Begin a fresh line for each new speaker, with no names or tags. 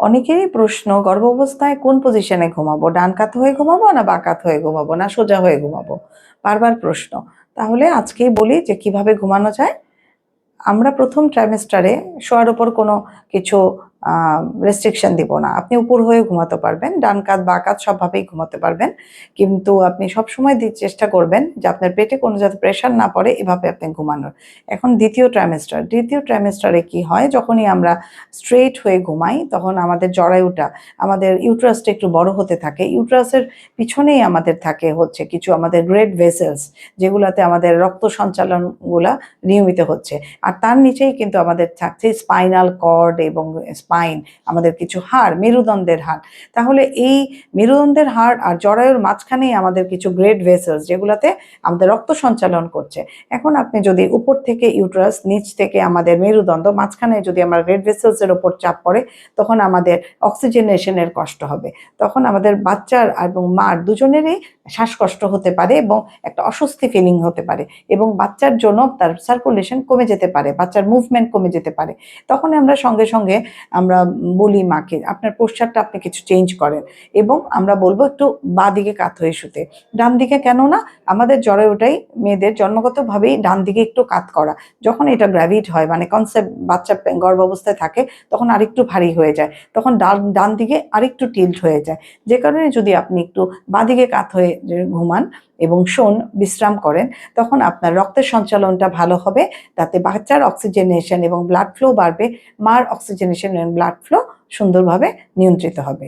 অনেকেরই প্রশ্ন, গর্ভাবস্থায় কোন পজিশনে ঘুমাবো, ডান কাত হয়ে ঘুমাবো না বা কাত হয়ে ঘুমাবো না সোজা হয়ে ঘুমাবো, বারবার প্রশ্ন। তাহলে আজকেই বলি যে কিভাবে ঘুমানো যায়। আমরা প্রথম ট্রাইমেস্টারে শোয়ার উপর কোনো কিছু রেস্ট্রিকশন দিব না। আপনি উপর হয়ে ঘুমাতে পারবেন, ডান কাত বা কাত সবভাবেই ঘুমাতে পারবেন, কিন্তু আপনি সবসময় চেষ্টা করবেন যে আপনার পেটে কোনো যাতে প্রেশার না পড়ে, এভাবে আপনি ঘুমানোর। এখন দ্বিতীয় ট্রাইমেস্টারে কি হয়, যখনই আমরা স্ট্রেট হয়ে ঘুমাই তখন আমাদের জরায়ুটা, আমাদের ইউট্রাসটা একটু বড় হতে থাকে। ইউট্রাসের পিছনেই আমাদের থাকে হচ্ছে কিছু আমাদের গ্রেট ভেসেলস, যেগুলোতে আমাদের রক্ত সঞ্চালনগুলা নিয়মিত হচ্ছে। আর তার নিচেই কিন্তু আমাদের থাকছে স্পাইনাল কর্ড এবং স্পাইন, আমাদের কিছু হাড়, মেরুদণ্ডের হাড়। তাহলে এই মেরুদণ্ডের হাড় আর জরায়ুর মাঝখানেই আমাদের কিছু গ্রেট ভেসেলস, যেগুলোতে আমাদের রক্ত সঞ্চালন করছে। এখন আপনি যদি উপর থেকে ইউট্রাস, নিচ থেকে আমাদের মেরুদণ্ড, মাঝখানে যদি আমার গ্রেট ভেসেলসের ওপর চাপ পড়ে, তখন আমাদের অক্সিজেনেশনের কষ্ট হবে। তখন আমাদের বাচ্চার এবং মার দুজনেরই শ্বাসকষ্ট হতে পারে এবং একটা অস্বস্তি ফিলিং হতে পারে, এবং বাচ্চার জন্য তার সার্কুলেশন কমে যেতে পারে, বাচ্চার মুভমেন্ট কমে যেতে পারে। তখন আমরা সঙ্গে সঙ্গে আমরা বলি মাকে আপনার পোশ্চারটা আপনি কিছু চেঞ্জ করেন, এবং আমরা বলবো একটু বাঁ দিকে কাত হয়ে শুতে। ডান দিকে কেন না, আমাদের জরায়ুটাই মেয়েদের জন্মগতভাবেই ডান দিকে একটু কাত করা। যখন এটা গ্র্যাভিড হয়, মানে কনসেপ্ট বাচ্চা গর্ভাবস্থায় থাকে, তখন আরেকটু ভারী হয়ে যায়, তখন ডান দিকে আরেকটু টিল্ট হয়ে যায়। যে কারণে যদি আপনি একটু বাঁ দিকে কাত হয়ে ঘুমান এবং বিশ্রাম করেন, তখন আপনার রক্তের সঞ্চালনটা ভালো হবে, তাতে বাচ্চার অক্সিজেনেশন এবং ব্লাড ফ্লো বাড়বে, মার অক্সিজেনেশন এবং ব্লাড ফ্লো সুন্দরভাবে নিয়ন্ত্রিত হবে।